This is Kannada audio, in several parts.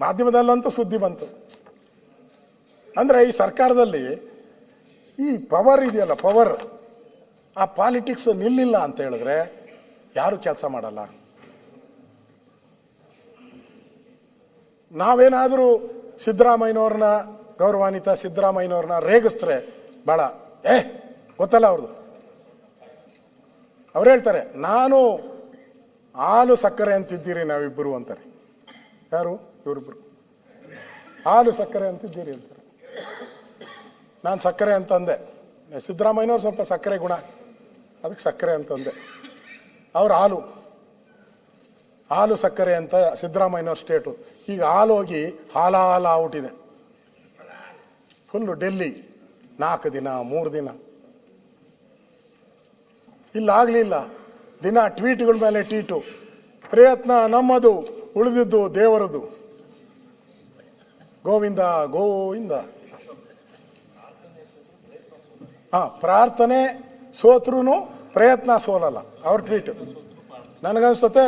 ಮಾಧ್ಯಮದಲ್ಲಂತೂ ಸುದ್ದಿ ಬಂತು. ಅಂದರೆ ಈ ಸರ್ಕಾರದಲ್ಲಿ ಈ ಪವರ್ ಇದೆಯಲ್ಲ, ಪವರ್, ಆ ಪಾಲಿಟಿಕ್ಸ್ ನಿಲ್ಲಿಲ್ಲ ಅಂತ ಹೇಳಿದ್ರೆ ಯಾರು ಕೆಲಸ ಮಾಡಲ್ಲ. ನಾವೇನಾದರೂ ಸಿದ್ದರಾಮಯ್ಯನವ್ರನ್ನ, ಗೌರವಾನ್ವಿತ ಸಿದ್ದರಾಮಯ್ಯನವ್ರನ್ನ ರೇಗಿಸ್ತಾರೆ ಭಾಳ, ಗೊತ್ತಲ್ಲ ಅವ್ರದ್ದು. ಅವ್ರು ಹೇಳ್ತಾರೆ, ನಾನು ಹಾಲು ಸಕ್ಕರೆ ಅಂತಿದ್ದೀರಿ ನಾವಿಬ್ಬರು ಅಂತಾರೆ. ಯಾರು? ಇವರಿಬ್ಬರು ಹಾಲು ಸಕ್ಕರೆ ಅಂತಿದ್ದೀರಿ ಅಂತಾರೆ. ನಾನು ಸಕ್ಕರೆ ಅಂತಂದೆ. ಸಿದ್ದರಾಮಯ್ಯನವ್ರು ಸ್ವಲ್ಪ ಸಕ್ಕರೆ ಗುಣ, ಅದಕ್ಕೆ ಸಕ್ಕರೆ ಅಂತಂದೆ. ಅವ್ರು ಹಾಲು ಸಕ್ಕರೆ ಅಂತ ಸಿದ್ದರಾಮಯ್ಯನವ್ರ ಸ್ಟೇಟು. ಈಗ ಹಾಲು ಹೋಗಿ ಹಾಲ ಔಟಿದೆ. ಫುಲ್ಲು ಡೆಲ್ಲಿ 4 ದಿನ 3 ದಿನ ಇಲ್ಲಾಗಲಿಲ್ಲ. ದಿನ ಟ್ವೀಟ್ಗಳ ಮೇಲೆ ಟ್ವೀಟು, ಪ್ರಯತ್ನ ನಮ್ಮದು, ಉಳಿದಿದ್ದು ದೇವರದು, ಗೋವಿಂದ ಗೋವಿಂದ. ಪ್ರಾರ್ಥನೆ ಸೋತ್ರೂ ಪ್ರಯತ್ನ ಸೋಲಲ್ಲ, ಅವ್ರ ಟ್ವೀಟ್. ನನಗನ್ಸುತ್ತೆ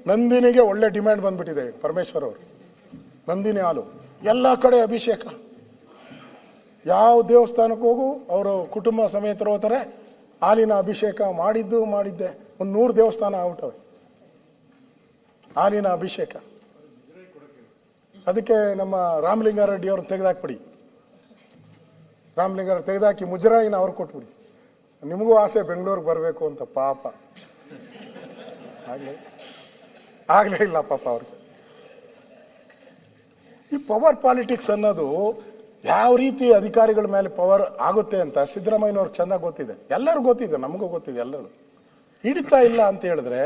ನಂದಿನಿಗೆ ಒಳ್ಳೆ ಡಿಮ್ಯಾಂಡ್ ಬಂದ್ಬಿಟ್ಟಿದೆ ಪರಮೇಶ್ವರ್ ಅವರು. ನಂದಿನಿ ಹಾಲು ಎಲ್ಲ ಕಡೆ ಅಭಿಷೇಕ. ಯಾವ ದೇವಸ್ಥಾನಕ್ಕೆ ಹೋಗು ಅವರು ಕುಟುಂಬ ಸಮೇತರು ಹೋಗ್ತಾರೆ, ಹಾಲಿನ ಅಭಿಷೇಕ ಮಾಡಿದ್ದೆ. ಒಂದು 100 ದೇವಸ್ಥಾನ ಆಗ್ಬಿಟ್ಟವೆ ಹಾಲಿನ ಅಭಿಷೇಕ. ಅದಕ್ಕೆ ನಮ್ಮ ರಾಮಲಿಂಗಾರೆಡ್ಡಿ ಅವ್ರನ್ನ ತೆಗೆದಾಕ್ಬಿಡಿ. ರಾಮಲಿಂಗಾರೆಡ್ಡಿ ತೆಗೆದಾಕಿ ಮುಜರಾಯಿನ ಅವ್ರು ಕೊಟ್ಬಿಡಿ. ನಿಮಗೂ ಆಸೆ ಬೆಂಗಳೂರಿಗೆ ಬರಬೇಕು ಅಂತ. ಪಾಪ ಆಗ್ಲೇ ಇಲ್ಲ ಪಾಪ ಅವ್ರಿಗೆ. ಈ ಪವರ್ ಪಾಲಿಟಿಕ್ಸ್ ಅನ್ನೋದು ಯಾವ ರೀತಿ ಅಧಿಕಾರಿಗಳ ಮೇಲೆ ಪವರ್ ಆಗುತ್ತೆ ಅಂತ ಸಿದ್ದರಾಮಯ್ಯನವ್ರಿಗೆ ಚೆನ್ನಾಗಿ ಗೊತ್ತಿದೆ, ಎಲ್ಲರೂ ಗೊತ್ತಿದೆ, ನಮಗೂ ಗೊತ್ತಿದೆ. ಎಲ್ಲರೂ ಹಿಡಿತಾ ಇಲ್ಲ ಅಂತ ಹೇಳಿದ್ರೆ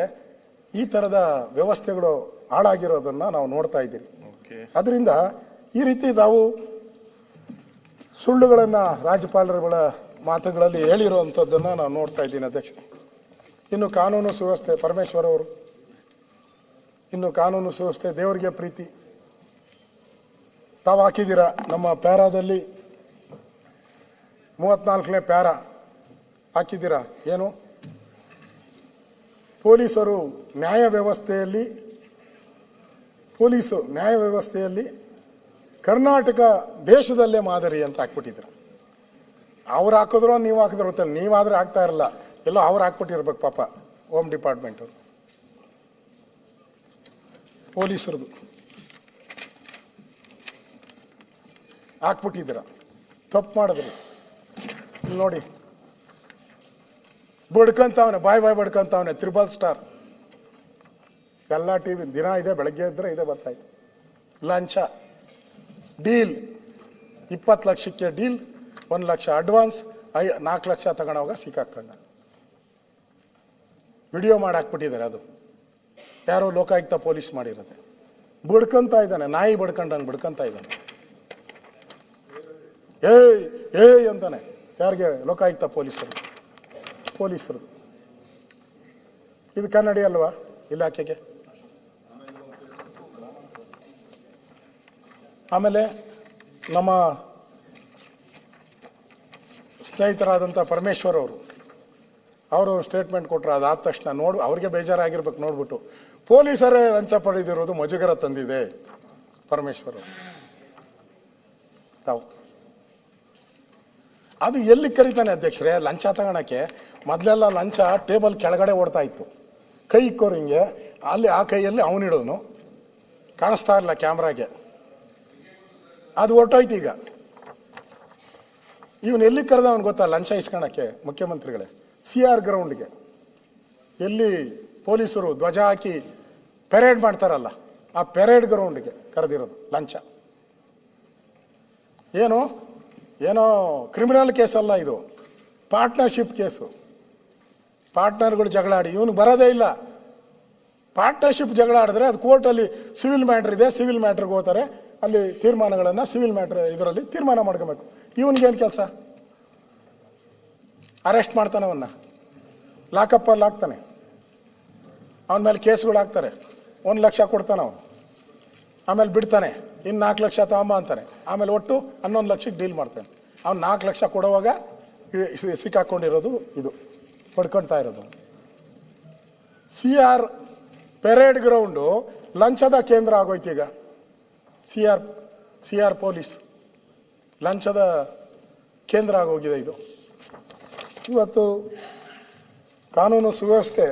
ಈ ತರದ ವ್ಯವಸ್ಥೆಗಳು ಹಾಳಾಗಿರೋದನ್ನ ನಾವು ನೋಡ್ತಾ ಇದ್ದೀವಿ. ಅದರಿಂದ ಈ ರೀತಿ ನಾವು ಸುಳ್ಳುಗಳನ್ನ ರಾಜ್ಯಪಾಲರುಗಳ ಮಾತುಗಳಲ್ಲಿ ಹೇಳಿರುವಂಥದ್ದನ್ನ ನಾವು ನೋಡ್ತಾ ಇದ್ದೀನಿ ಅಧ್ಯಕ್ಷ. ಇನ್ನು ಕಾನೂನು ಸುವ್ಯವಸ್ಥೆ, ಪರಮೇಶ್ವರ್ ಅವರು, ಇನ್ನು ಕಾನೂನು ಸುವ್ಯವಸ್ಥೆ, ದೇವರಿಗೆ ಪ್ರೀತಿ ತಾವು ಹಾಕಿದ್ದೀರಾ. ನಮ್ಮ ಪ್ಯಾರಾದಲ್ಲಿ 34ನೇ ಪ್ಯಾರಾ ಹಾಕಿದ್ದೀರಾ. ಏನು? ಪೊಲೀಸರು ನ್ಯಾಯ ವ್ಯವಸ್ಥೆಯಲ್ಲಿ ಕರ್ನಾಟಕ ದೇಶದಲ್ಲೇ ಮಾದರಿ ಅಂತ ಹಾಕ್ಬಿಟ್ಟಿದ್ರು. ಅವ್ರು ಹಾಕಿದ್ರು ನೀವು ಹಾಕಿದ್ರು ಗೊತ್ತಲ್ಲ, ನೀವಾದ್ರೆ ಆಗ್ತಾ ಇರಲ್ಲ, ಎಲ್ಲೋ ಅವ್ರು ಹಾಕ್ಬಿಟ್ಟಿರ್ಬೇಕು ಪಾಪ. ಹೋಮ್ ಡಿಪಾರ್ಟ್ಮೆಂಟ್ ಅವರು, ಪೊಲೀಸರದು ಹಾಕ್ಬಿಟ್ಟಿದ್ದೀರ, ತಪ್ಪು ಮಾಡಿದ್ರು. ನೋಡಿ ಬಡ್ಕಂತವನೆ, ಬಾಯ್ ಬಡ್ಕಂತವನೆ. 3 ಸ್ಟಾರ್ ಎಲ್ಲ ಟಿವಿ ದಿನ ಇದೆ, ಬೆಳಗ್ಗೆ ಇದ್ರೆ ಇದೆ ಬರ್ತಾಯಿತ್ತು. ಲಂಚ ಡೀಲ್, 20 ಲಕ್ಷಕ್ಕೆ ಡೀಲ್, 1 ಲಕ್ಷ ಅಡ್ವಾನ್ಸ್, 4 ಲಕ್ಷ ತಗೊಂಡವಾಗ ಸಿಕ್ಕಾಕೊಂಡ. ವಿಡಿಯೋ ಮಾಡಿ ಹಾಕ್ಬಿಟ್ಟಿದ್ದಾರೆ. ಅದು ಯಾರೋ ಲೋಕಾಯುಕ್ತ ಪೊಲೀಸ್ ಮಾಡಿರೋದೆ. ಬಡ್ಕಂತ ಇದ್ದಾನೆ, ನಾಯಿ ಬಡ್ಕಂತ ಇದ್ದಾನೆ. ಏಯ್ ಅಂತಾನೆ. ಯಾರಿಗೆ? ಲೋಕಾಯುಕ್ತ ಪೊಲೀಸರದು. ಇದು ಕನ್ನಡಿ ಅಲ್ವಾ ಇಲಾಖೆಗೆ? ಆಮೇಲೆ ನಮ್ಮ ಸ್ನೇಹಿತರಾದಂಥ ಪರಮೇಶ್ವರ್ ಅವರು ಸ್ಟೇಟ್ಮೆಂಟ್ ಕೊಟ್ಟರು. ಅದಾದ ತಕ್ಷಣ ಅವ್ರಿಗೆ ಬೇಜಾರಾಗಿರ್ಬೇಕು ನೋಡ್ಬಿಟ್ಟು. ಪೊಲೀಸರೇ ಲಂಚ ಪಡೆದಿರೋದು ಮುಜುಗರ ತಂದಿದೆ ಪರಮೇಶ್ವರ್ ಅವರು. ಅದು ಎಲ್ಲಿ ಕರೀತಾನೆ ಅಧ್ಯಕ್ಷರೇ? ಲಂಚ ತಗೊಳಕ್ಕೆ ಮೊದಲೆಲ್ಲ ಲಂಚ ಟೇಬಲ್ ಕೆಳಗಡೆ ಓಡ್ತಾ ಇತ್ತು, ಕೈ ಇಕ್ಕೋರು ಹಿಂಗೆ, ಅಲ್ಲಿ ಆ ಕೈಯಲ್ಲಿ ಅವನಿಡೋನು, ಕಾಣಿಸ್ತಾ ಇಲ್ಲ ಕ್ಯಾಮ್ರಾಗೆ. ಅದು ಹೊರ್ಟೋಯ್ತು. ಈಗ ಇವನು ಎಲ್ಲಿ ಕರೆದವನು ಗೊತ್ತಾ ಲಂಚ ಇಸ್ಕೊಳಕ್ಕೆ? ಮುಖ್ಯಮಂತ್ರಿಗಳೇ, CR ಗ್ರೌಂಡ್ಗೆ, ಎಲ್ಲಿ ಪೊಲೀಸರು ಧ್ವಜ ಹಾಕಿ ಪೆರೇಡ್ ಮಾಡ್ತಾರಲ್ಲ, ಆ ಪೆರೇಡ್ ಗ್ರೌಂಡ್ಗೆ ಕರೆದಿರೋದು ಲಂಚ. ಏನೋ ಕ್ರಿಮಿನಲ್ ಕೇಸ್ ಅಲ್ಲ ಇದು, ಪಾರ್ಟ್ನರ್ಶಿಪ್ ಕೇಸು. ಪಾರ್ಟ್ನರ್ಗಳು ಜಗಳ ಆಡಿ ಇವನು ಬರೋದೇ ಇಲ್ಲ. ಪಾರ್ಟ್ನರ್ಶಿಪ್ ಜಗಳ ಆಡಿದ್ರೆ ಅದು ಕೋರ್ಟಲ್ಲಿ ಸಿವಿಲ್ ಮ್ಯಾಟ್ರ್ ಇದೆ, ಸಿವಿಲ್ ಮ್ಯಾಟ್ರಿಗೆ ಹೋಗ್ತಾರೆ, ಅಲ್ಲಿ ತೀರ್ಮಾನಗಳನ್ನು ಸಿವಿಲ್ ಮ್ಯಾಟ್ರ್ ಇದರಲ್ಲಿ ತೀರ್ಮಾನ ಮಾಡ್ಕೋಬೇಕು. ಇವನಿಗೇನು ಕೆಲಸ? ಅರೆಸ್ಟ್ ಮಾಡ್ತಾನೆ, ಅವನ್ನ ಲಾಕಪ್ಪಲ್ಲಿ ಹಾಕ್ತಾನೆ, ಅವನ ಮೇಲೆ ಕೇಸ್ಗಳು ಹಾಕ್ತಾರೆ, 1 ಲಕ್ಷ ಕೊಡ್ತಾನೆ ಅವನು, ಆಮೇಲೆ ಬಿಡ್ತಾನೆ, ಇನ್ನು 4 ಲಕ್ಷ ತಗೊಂಬ ಅಂತಾನೆ, ಆಮೇಲೆ ಒಟ್ಟು 11 ಲಕ್ಷಕ್ಕೆ ಡೀಲ್ ಮಾಡ್ತಾನೆ. ಅವ್ನು 4 ಲಕ್ಷ ಕೊಡುವಾಗ ಸಿಕ್ಕಾಕೊಂಡಿರೋದು ಇದು, ಪಡ್ಕೊಳ್ತಾ ಇರೋದು. CR ಪೆರೇಡ್ ಗ್ರೌಂಡು ಲಂಚದ ಕೇಂದ್ರ ಆಗೋಯ್ತು. ಈಗ ಸಿ ಆರ್ ಪೊಲೀಸ್ ಲಂಚದ ಕೇಂದ್ರ ಆಗೋಗಿದೆ ಇದು. ಇವತ್ತು ಕಾನೂನು ಸುವ್ಯವಸ್ಥೆ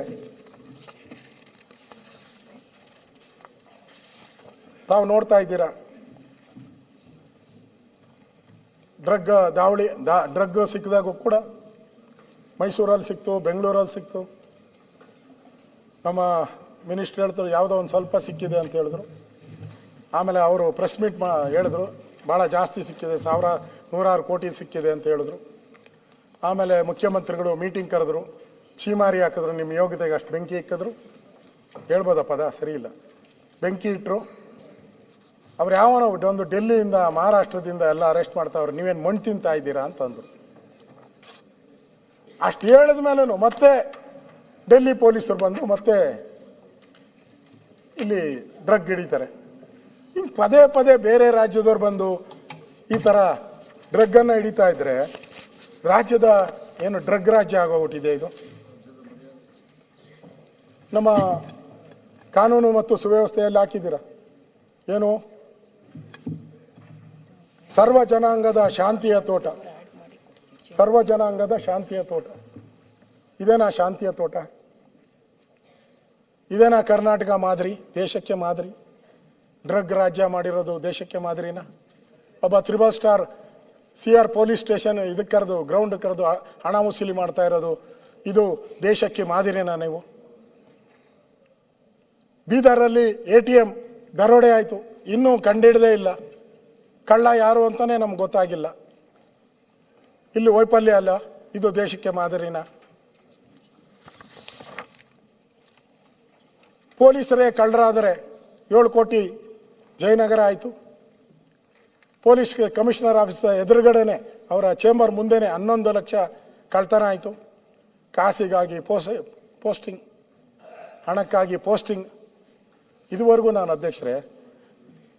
ತಾವು ನೋಡ್ತಾ ಇದ್ದೀರಾ. ಡ್ರಗ್ ಸಿಕ್ಕಿದಾಗೂ ಕೂಡ ಮೈಸೂರಲ್ಲಿ ಸಿಕ್ತು, ಬೆಂಗಳೂರಲ್ಲಿ ಸಿಕ್ತು. ನಮ್ಮ ಮಿನಿಸ್ಟರ್ ಹೇಳ್ತಾರೆ ಯಾವುದೋ ಒಂದು ಸ್ವಲ್ಪ ಸಿಕ್ಕಿದೆ ಅಂತ ಹೇಳಿದ್ರು. ಆಮೇಲೆ ಅವರು ಪ್ರೆಸ್ ಮೀಟ್ ಹೇಳಿದ್ರು ಭಾಳ ಜಾಸ್ತಿ ಸಿಕ್ಕಿದೆ, ನೂರಾರು ಕೋಟಿ ಸಿಕ್ಕಿದೆ ಅಂತ ಹೇಳಿದ್ರು. ಆಮೇಲೆ ಮುಖ್ಯಮಂತ್ರಿಗಳು ಮೀಟಿಂಗ್ ಕರೆದ್ರು, ಚೀಮಾರಿ ಹಾಕಿದ್ರು, ನಿಮ್ಮ ಯೋಗ್ಯತೆಗೆ ಅಷ್ಟು ಬೆಂಕಿ ಇಕ್ಕಿದ್ರು. ಹೇಳ್ಬೋದ ಪದ ಸರಿ ಇಲ್ಲ, ಬೆಂಕಿ ಇಟ್ಟರು. ಅವ್ರು ಯಾವನೋ ಒಂದು ಡೆಲ್ಲಿಯಿಂದ ಮಹಾರಾಷ್ಟ್ರದಿಂದ ಎಲ್ಲ ಅರೆಸ್ಟ್ ಮಾಡ್ತಾವ್ರು, ನೀವೇನು ಮಣ್ಣು ತಿಂತಾ ಇದ್ದೀರಾ ಅಂತಂದ್ರು. ಅಷ್ಟು ಹೇಳಿದ ಮೇಲೂ ಮತ್ತೆ ಡೆಲ್ಲಿ ಪೊಲೀಸರು ಬಂದು ಮತ್ತೆ ಇಲ್ಲಿ ಡ್ರಗ್ ಹಿಡಿತಾರೆ. ಹಿಂಗೆ ಪದೇ ಪದೇ ಬೇರೆ ರಾಜ್ಯದವ್ರು ಬಂದು ಈ ಥರ ಡ್ರಗ್ಗನ್ನು ಹಿಡಿತಾ ಇದ್ರೆ ರಾಜ್ಯದ ಏನು ಡ್ರಗ್ ರಾಜ್ಯ ಆಗೋಗ್ಬಿಟ್ಟಿದೆ ಇದು. ನಮ್ಮ ಕಾನೂನು ಮತ್ತು ಸುವ್ಯವಸ್ಥೆಯಲ್ಲಿ ಹಾಕಿದ್ದೀರಾ ಏನು ಸರ್ವ ಜನಾಂಗದ ಶಾಂತಿಯ ತೋಟ, ಸರ್ವ ಜನಾಂಗದ ಶಾಂತಿಯ ತೋಟ. ಇದೇನಾ ಶಾಂತಿಯ ತೋಟ? ಇದೇನಾ ಕರ್ನಾಟಕ ಮಾದರಿ, ದೇಶಕ್ಕೆ ಮಾದರಿ? ಡ್ರಗ್ ರಾಜ್ಯ ಮಾಡಿರೋದು ದೇಶಕ್ಕೆ ಮಾದರಿನ? ಒಬ್ಬ 3 ಸ್ಟಾರ್ CR ಪೊಲೀಸ್ ಸ್ಟೇಷನ್ ಇದಕ್ಕೆ ಕರೆದು ಗ್ರೌಂಡ್ ಕರೆದು ಹಣ ವಸೂಲಿ ಮಾಡ್ತಾ ಇರೋದು ಇದು ದೇಶಕ್ಕೆ ಮಾದರಿನಾ? ನೀವು ಬೀದರಲ್ಲಿ ATM ದರೋಡೆ ಆಯಿತು, ಇನ್ನೂ ಕಂಡಿಡದೇ ಇಲ್ಲ, ಕಳ್ಳ ಯಾರು ಅಂತಾನೆ ನಮ್ಗೆ ಗೊತ್ತಾಗಿಲ್ಲ. ಇಲ್ಲಿ ವೈಫಲ್ಯ ಅಲ್ಲ, ಇದು ದೇಶಕ್ಕೆ ಮಾದರಿನ? ಪೊಲೀಸರೇ ಕಳ್ಳರಾದರೆ 7 ಕೋಟಿ ಜಯನಗರ ಆಯಿತು. ಪೊಲೀಸ್ ಕಮಿಷನರ್ ಆಫೀಸ್ ಎದುರುಗಡೆನೆ ಅವರ ಚೇಂಬರ್ ಮುಂದೆನೆ 11 ಲಕ್ಷ ಕಳ್ತನ ಆಯಿತು. ಕಾಸಿಗಾಗಿ ಪೋಸ್ಟಿಂಗ್, ಹಣಕ್ಕಾಗಿ ಪೋಸ್ಟಿಂಗ್. ಇದುವರೆಗೂ ನಾನು ಅಧ್ಯಕ್ಷರೇ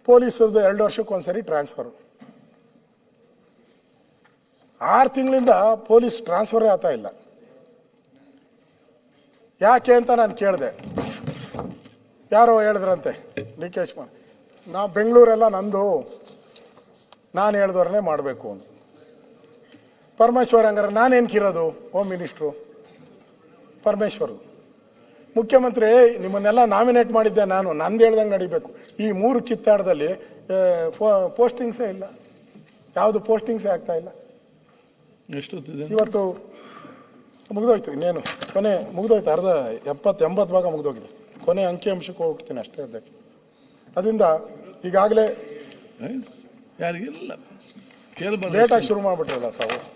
ಪೊಲೀಸರದ್ದು 2 ವರ್ಷಕ್ಕೊಂದ್ಸರಿ ಟ್ರಾನ್ಸ್ಫರ್, 6 ತಿಂಗಳಿಂದ ಪೊಲೀಸ್ ಟ್ರಾನ್ಸ್ಫರೇ ಆಗ್ತಾ ಇಲ್ಲ. ಯಾಕೆ ಅಂತ ನಾನು ಕೇಳಿದೆ. ಯಾರೋ ಹೇಳಿದ್ರಂತೆ DK ಶಿವಕುಮಾರ್, ನಾ ಬೆಂಗಳೂರೆಲ್ಲ ನಂದು, ನಾನು ಹೇಳ್ದವ್ರನ್ನೇ ಮಾಡಬೇಕು ಅಂತ. ಪರಮೇಶ್ವರ್ ಹಂಗಾರೆ ನಾನೇನ್ಕಿರೋದು? Home minister Parameshwar. ಮುಖ್ಯಮಂತ್ರಿ ನಿಮ್ಮನ್ನೆಲ್ಲ ನಾಮಿನೇಟ್ ಮಾಡಿದ್ದೆ ನಾನು, ನಂದು ಹೇಳ್ದಂಗೆ ನಡಿಬೇಕು. ಈ 3 ಕಿತ್ತಾಟದಲ್ಲಿ ಪೋಸ್ಟಿಂಗ್ಸೇ ಇಲ್ಲ, ಯಾವುದು ಪೋಸ್ಟಿಂಗ್ಸೇ ಆಗ್ತಾ ಇಲ್ಲ. ಇವತ್ತು ಮುಗಿದೋಯ್ತು, ಇನ್ನೇನು ಕೊನೆ ಮುಗಿದೋಯ್ತು, ಅರ್ಧ 70-80 ಭಾಗ ಮುಗಿದೋಗಿದೆ. ಕೊನೆ ಅಂಕಿಅಂಶಕ್ಕೆ ಹೋಗ್ತೀನಿ ಅಷ್ಟೇ ಅಧ್ಯಕ್ಷ. ಅದರಿಂದ ಈಗಾಗಲೇ ಯಾರಿಗಿಲ್ಲ ಲೇಟಾಗಿ ಶುರು ಮಾಡಿಬಿಟ್ರಲ್ಲ ತಾವು.